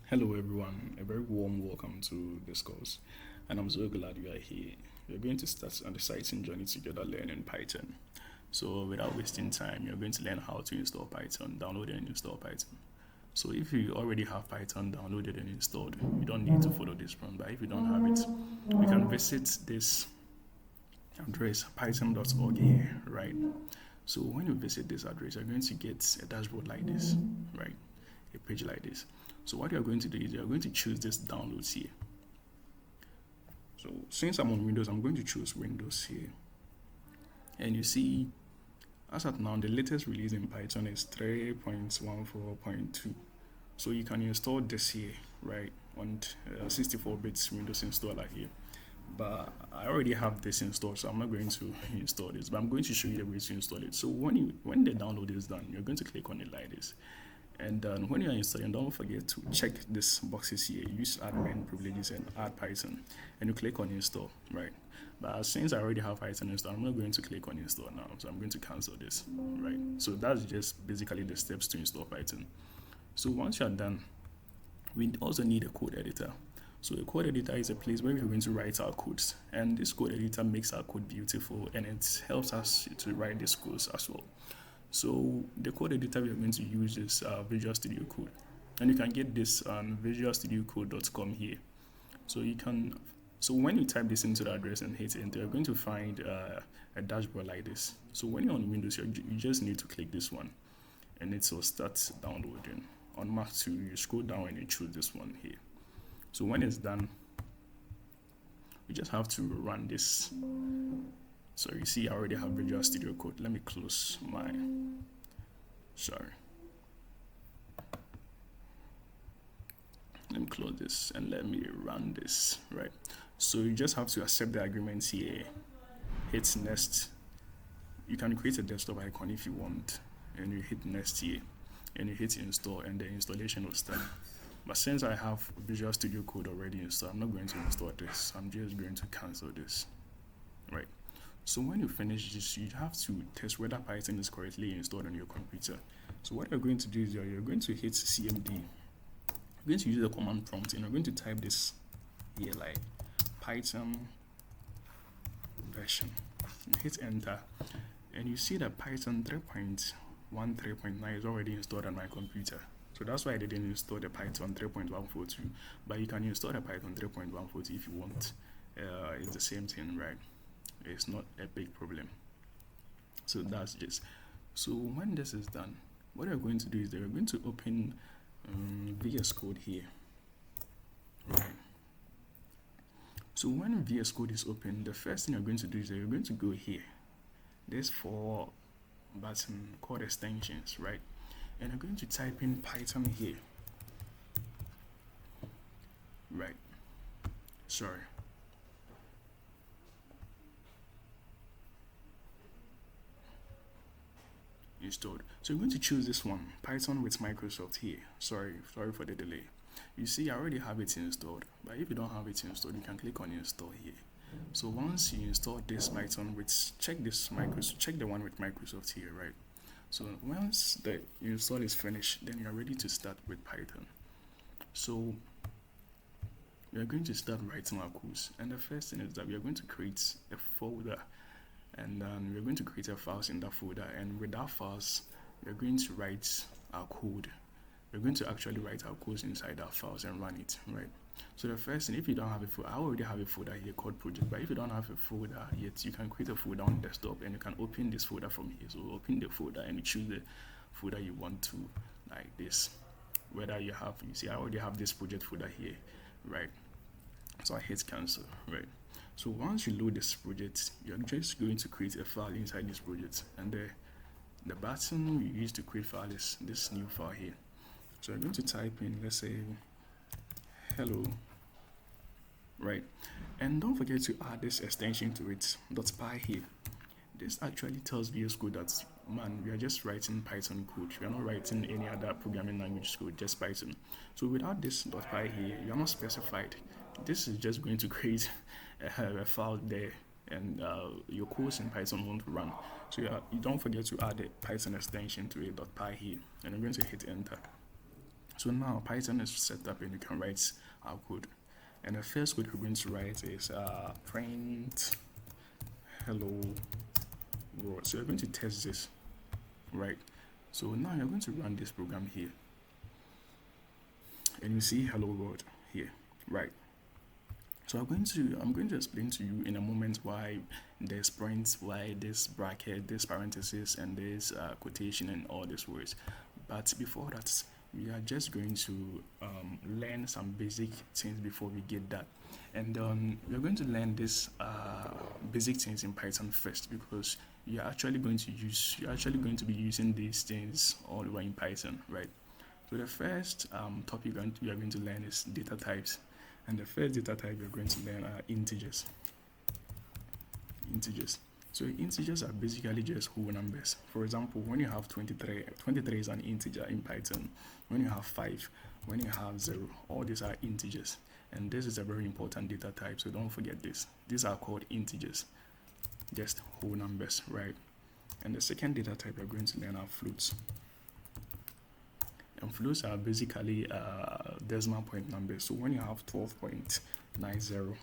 Hello, everyone. A very warm welcome to this course, and I'm so glad you are here. We're going to start an exciting journey together learning Python. So, without wasting time, you're going to learn how to install Python, download and install Python. So, if you already have Python downloaded and installed, you don't need to follow this prompt. But if you don't have it, you can visit this address python.org here, right? So, when you visit this address, you're going to get a dashboard like this, right? A page like this. So what you're going to do is you're going to choose this downloads here. So since I'm on Windows, I'm going to choose Windows here. And you see, as at now, the latest release in Python is 3.14.2. So you can install this here, right, on 64-bit Windows installer here. But I already have this installed, so I'm not going to install this. But I'm going to show you the way to install it. So when the download is done, you're going to click on it like this. And when you are installing, don't forget to check these boxes here. Use admin privileges and add Python. And you click on install, right? But since I already have Python installed, I'm not going to click on install now. So I'm going to cancel this, right? So that's just basically the steps to install Python. So once you're done, we also need a code editor. So a code editor is a place where we're going to write our codes. And this code editor makes our code beautiful, and it helps us to write these codes as well. So the code editor we are going to use is Visual Studio Code, and you can get this on visualstudiocode.com here. So when you type this into the address and hit enter, you're going to find a dashboard like this. So when you're on Windows, you just need to click this one, and it will start downloading. On Mac 2, you scroll down and you choose this one here. So when it's done, you just have to run this. So you see, I already have Visual Studio Code. Let me close my, sorry. Let me close this and let me run this, right? So you just have to accept the agreements here, hit next. You can create a desktop icon if you want, and you hit next here, and you hit install, and the installation will start. But since I have Visual Studio Code already installed, I'm not going to install this. I'm just going to cancel this, right? So when you finish this, you have to test whether Python is correctly installed on your computer. So what you're going to do is you're going to hit CMD. You're going to use the command prompt, and you're going to type this here like Python version. You hit enter, and you see that Python 3.13.9 is already installed on my computer. So that's why I didn't install the Python 3.142. But you can install the Python 3.140 if you want. It's the same thing, right? It's not a big problem. So that's just. So when this is done, what you're going to do is that you're going to open VS Code here, right? So when VS Code is open, the first thing you're going to do is that you're going to go here. There's 4 button called extensions, right? And I'm going to type in Python here, right? Sorry. Installed. So you're going to choose this one, Python with Microsoft here. Sorry for the delay. You see, I already have it installed, but if you don't have it installed, you can click on install here. So once you install this Python check the one with Microsoft here, right? So once the install is finished, then you're ready to start with Python. So we are going to start writing our codes, and the first thing is that we are going to create a folder, and then we're going to create a files in that folder, and with that files, we're going to write our code. We're going to actually write our codes inside our files and run it, right? So the first thing, if you don't have a folder, I already have a folder here called project, but if you don't have a folder yet, you can create a folder on desktop, and you can open this folder from here. So open the folder and you choose the folder you want to, like this. Whether you see I already have this project folder here, right? So I hit cancel, right? So once you load this project, you're just going to create a file inside this project, and the button we use to create file is this new file here. So I'm going to type in, let's say, hello, right? And don't forget to add this extension to it, .py here. This actually tells VS Code that, man, we are just writing Python code. We are not writing any other programming language code, just Python. So without this .py here, you are not specified. This is just going to create a file there, and your course in Python won't run. So you don't forget to add a Python extension to a .py here, and I'm going to hit enter. So now Python is set up and you can write our code. And the first code we're going to write is print hello world. So you're going to test this, right? So now you're going to run this program here. And you see hello world here, right? So I'm going to explain to you in a moment why there's points, why this bracket, this parenthesis, and this quotation and all these words. But before that, we are just going to learn some basic things before we get that. And we're going to learn this basic things in Python first, because you're actually going to be using these things all over in Python, right? So the first topic we are going to learn is data types. And the first data type we're going to learn are integers. So integers are basically just whole numbers. For example, when you have 23 is an integer in Python. When you have 5, when you have 0, all these are integers. And this is a very important data type, so don't forget this. These are called integers, just whole numbers, right? And the second data type we're going to learn are floats. And floats are basically decimal point numbers. So when you have 12.90,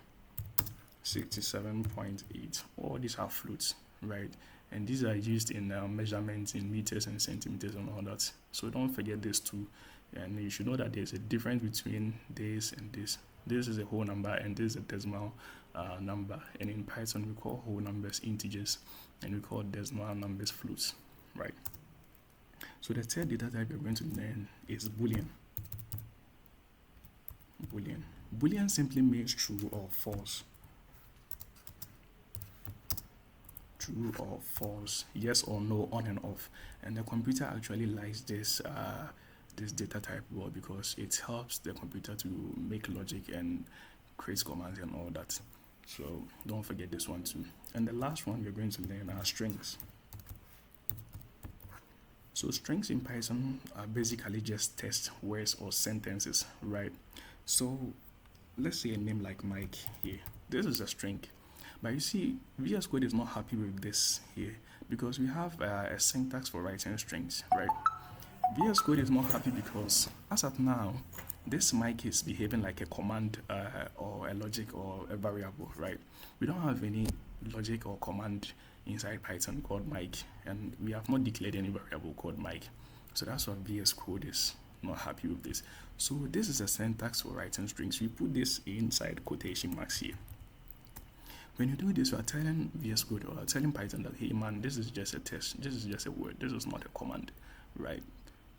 67.8, all these are floats, right? And these are used in measurements in meters and centimeters and all that. So don't forget this too. And you should know that there's a difference between this and this. This is a whole number and this is a decimal number. And in Python, we call whole numbers integers and we call decimal numbers floats, right? So the third data type we're going to learn is boolean. Boolean simply means true or false. True or false, yes or no, on and off. And the computer actually likes this data type well because it helps the computer to make logic and create commands and all that. So don't forget this one too. And the last one we're going to learn are strings. So strings in Python are basically just text words or sentences, right? So let's say a name like Mike here. This is a string. But you see, VS Code is not happy with this here because we have a syntax for writing strings, right? VS Code is not happy because as of now, this Mike is behaving like a command or a logic or a variable, right? We don't have any logic or command inside Python called Mike, and we have not declared any variable called Mike. So that's why VS Code is not happy with this. So this is a syntax for writing strings. We put this inside quotation marks here. When you do this, you are telling VS Code or telling Python that, hey man, this is just a text, this is just a word, this is not a command, right?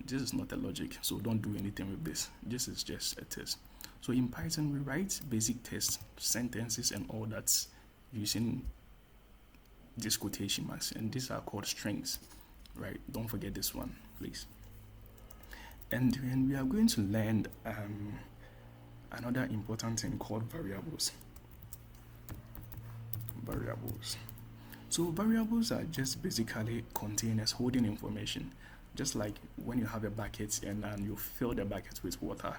This is not a logic, so don't do anything with this. This is just a text. So in Python, we write basic text, sentences, and all that using these quotation marks, and these are called strings, right? Don't forget this one, please. And then we are going to learn another important thing called variables. So variables are just basically containers holding information, just like when you have a bucket and you fill the bucket with water.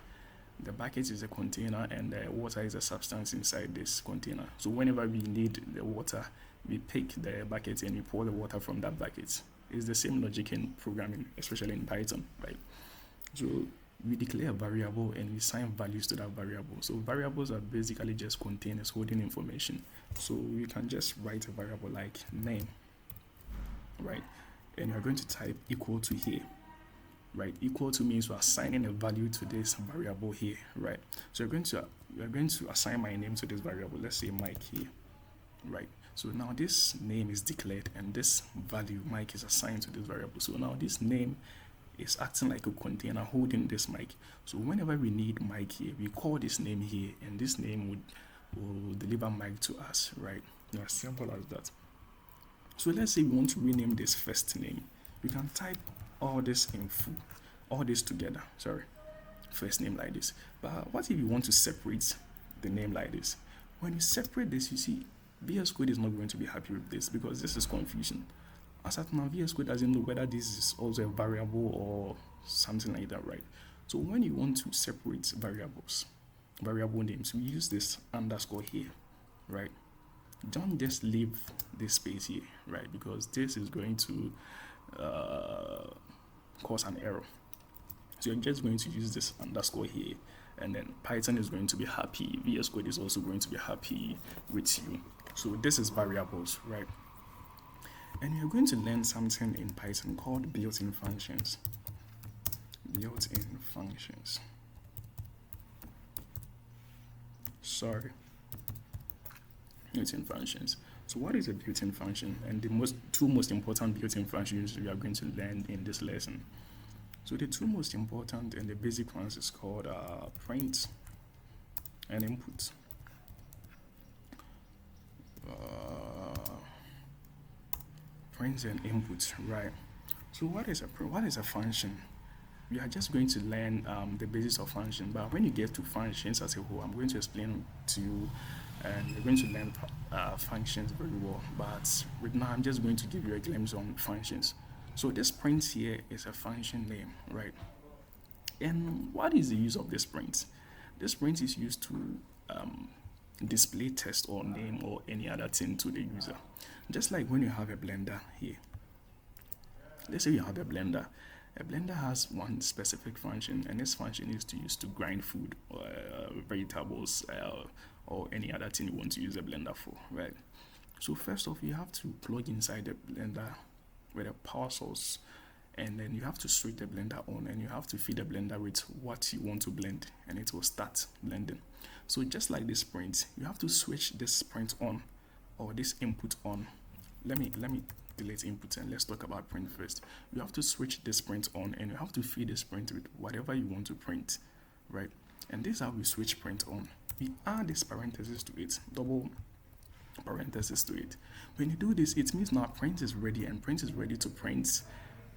The bucket is a container and the water is a substance inside this container. So whenever we need the water, we pick the bucket and we pour the water from that bucket. It's the same logic in programming, especially in Python, right? So we declare a variable and we assign values to that variable. So variables are basically just containers holding information. So you can just write a variable like name, right? And you're going to type equal to here, right? Equal to means we're assigning a value to this variable here, right? So you're going to assign my name to this variable. Let's say Mike here, right? So now this name is declared and this value Mike is assigned to this variable. So now this name is acting like a container holding this Mike. So whenever we need Mike here, we call this name here and this name will deliver Mike to us, right? Now, as simple as that. So let's say we want to rename this first name. We can type all this in full, all this together, first name like this. But what if you want to separate the name like this? When you separate this, you see VS Code is not going to be happy with this because this is confusion. As at now, VS Code doesn't know whether this is also a variable or something like that, right? So when you want to separate variable names, we use this underscore here, right? Don't just leave this space here, right? Because this is going to cause an error. So you're just going to use this underscore here, and then Python is going to be happy. VS Code is also going to be happy with you. So this is variables, right? And you're going to learn something in Python called built-in functions. Built-in functions. Sorry. Built-in functions. So what is a built-in function? And the two most important built-in functions we are going to learn in this lesson. So the two most important and the basic ones is called print and input. Print and input, right? So what is a function? We are just going to learn the basis of function, but when you get to functions as a whole, I'm going to explain to you, and you're going to learn functions very well. But right now, I'm just going to give you a glimpse on functions. So this print here is a function name, right? And what is the use of this print? This print is used to display text or name or any other thing to the user. Just like when you have a blender here. Let's say you have a blender. A blender has one specific function, and this function is to use to grind food or vegetables or any other thing you want to use a blender for, right? So first off, you have to plug inside the blender with a power source, and then you have to switch the blender on, and you have to feed the blender with what you want to blend, and it will start blending. So just like this print, you have to switch this print on or this input on. Let me delete input and let's talk about print first. You have to switch this print on, and you have to feed this print with whatever you want to print, right? And this is how we switch print on. We add this parenthesis to it, double parenthesis to it. When you do this, it means now print is ready, and print is ready to print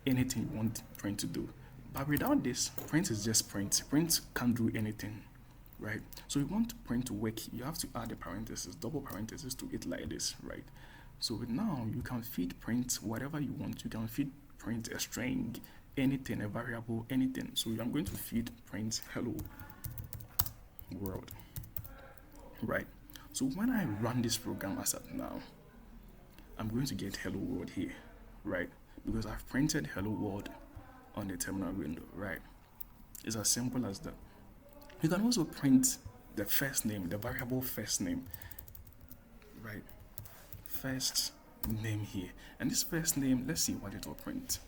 anything you want print to do. But without this, print is just print. Print can't do anything, right? So you want print to work, you have to add a parenthesis, double parenthesis to it like this, right? So now you can feed print whatever you want. You can feed print a string, anything, a variable, anything. So I'm going to feed print hello world, right? So when I run this program as of now, I'm going to get hello world here, right? Because I've printed hello world on the terminal window, right? It's as simple as that. You can also print the first name, the variable first name, right? First name here, and this first name, let's see what it will print.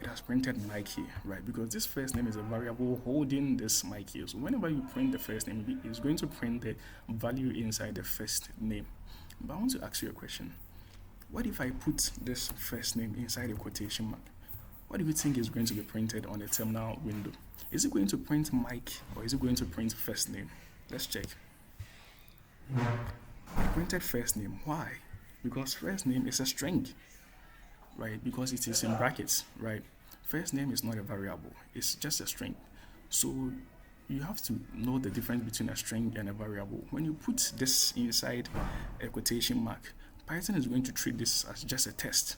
It has printed Mike here, right? Because this first name is a variable holding this Mike here. So whenever you print the first name, it's going to print the value inside the first name. But I want to ask you a question. What if I put this first name inside a quotation mark? What do you think is going to be printed on the terminal window? Is it going to print Mike, or is it going to print first name? Let's check. I printed first name. Why? Because first name is a string, right? Because it is in brackets, right? First name is not a variable, it's just a string. So you have to know the difference between a string and a variable. When you put this inside a quotation mark, Python is going to treat this as just a text,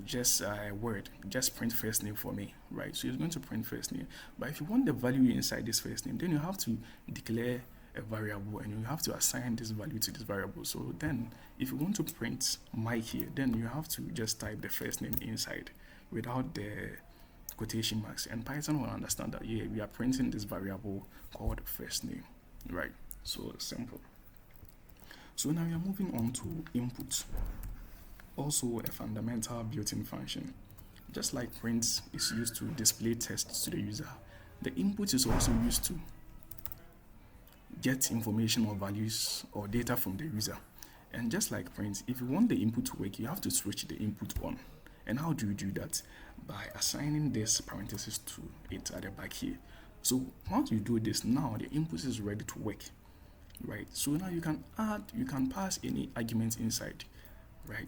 just a word, just print first name for me, right? So it's going to print first name. But if you want the value inside this first name, then you have to declare a variable, and you have to assign this value to this variable. So then if you want to print Mike here, then you have to just type the first name inside without the quotation marks, and Python will understand that, yeah, we are printing this variable called first name, right? So simple. So now we are moving on to input, also a fundamental built-in function. Just like print is used to display text to the user, the input is also used to get information or values or data from the user. And just like print, if you want the input to work, you have to switch the input on. And how do you do that? By assigning this parenthesis to it at the back here. So once you do this, now the input is ready to work, right? So now you can pass any arguments inside, right?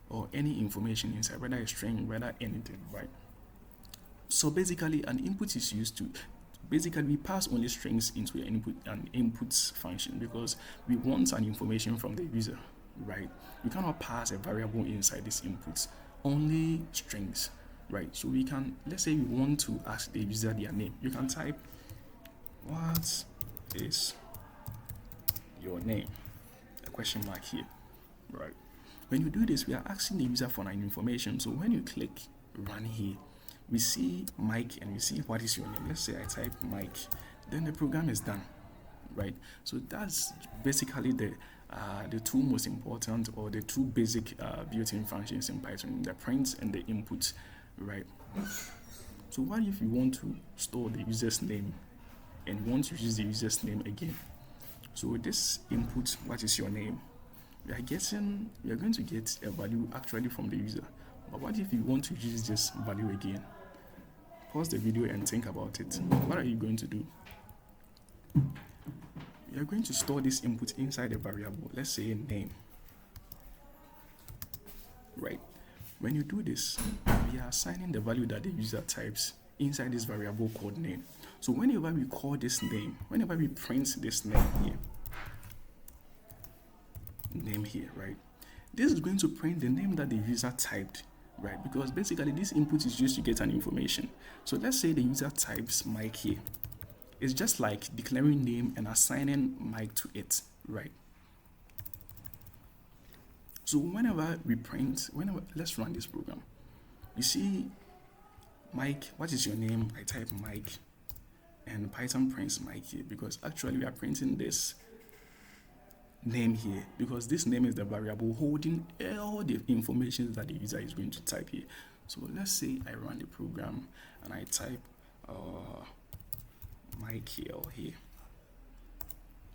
Or any information inside, whether a string, whether anything, right? So basically, an input is used to we pass only strings into an inputs function because we want an information from the user, right? We cannot pass a variable inside these inputs, only strings, right? So we can, let's say we want to ask the user their name. You can type, what is your name? A question mark here, right? When you do this, we are asking the user for an information. So when you click run here, we see Mike and we see what is your name. Let's say I type Mike, then the program is done, right? So that's basically the two most important or the two basic built-in functions in Python: the print and the input, right? So what if you want to store the user's name and you want to use the user's name again? So this input, what is your name? We are going to get a value actually from the user. But what if you want to use this value again? Pause the video and think about it. What are you going to do? You are going to store this input inside a variable, let's say name, right? When you do this, we are assigning the value that the user types inside this variable called name. So whenever we call this name, whenever we print this name here, right? This is going to print the name that the user typed, right? Because basically this input is used to get an information. So let's say the user types Mike here. It's just like declaring name and assigning Mike to it, right? So whenever we print, let's run this program. You see Mike, what is your name? I type Mike and Python prints Mike here because actually we are printing this name here because this name is the variable holding all the information that the user is going to type here. So let's say I run the program and I type Michael here.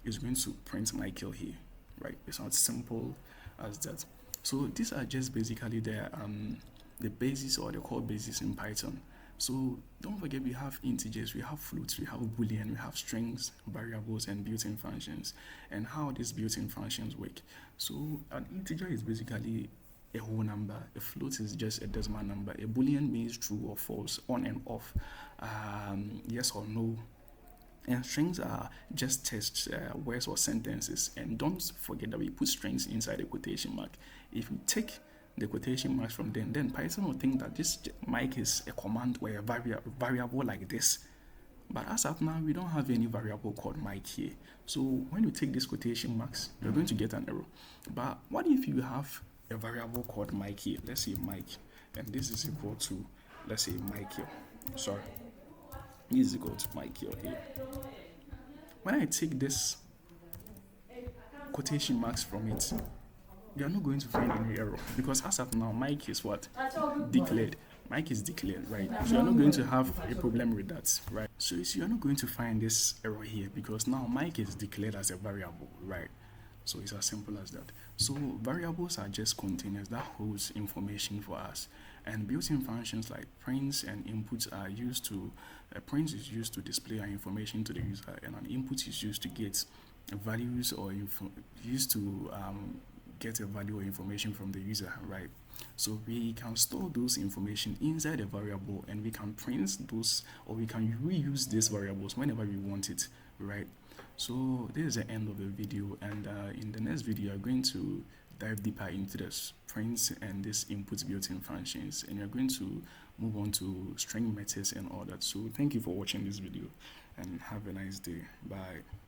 It's going to print Michael here, right? It's not simple as that. So these are just basically the basis or the core basis in Python. So don't forget, we have integers, we have floats, we have boolean, we have strings, variables, and built-in functions, and how these built-in functions work. So an integer is basically a whole number, a float is just a decimal number, a boolean means true or false, on and off, yes or no, and strings are just text words or sentences. And don't forget that we put strings inside a quotation mark. If you take the quotation marks from them, then Python will think that this Mike is a command or a variable like this. But as of now, we don't have any variable called Mike here. So when you take these quotation marks, you're going to get an error. But what if you have a variable called Mike here? Let's say Mike, and this is equal to, let's say Michael. Sorry, this is equal to Michael here. When I take this quotation marks from it, you are not going to find any error because as of now, Mike is what? Declared. Mike is declared, right? So you're not going to have a problem with that, right? So you're not going to find this error here because now Mike is declared as a variable, right? So it's as simple as that. So variables are just containers that holds information for us, and built-in functions like prints and inputs are used to. A print is used to display our information to the user, and an input is used to get values or used to get a value or information from the user, right? So we can store those information inside a variable, and we can print those, or we can reuse these variables whenever we want it, right? So this is the end of the video, and in the next video I'm going to dive deeper into the prints and this input built-in functions, and you're going to move on to string methods and all that. So thank you for watching this video and have a nice day. Bye.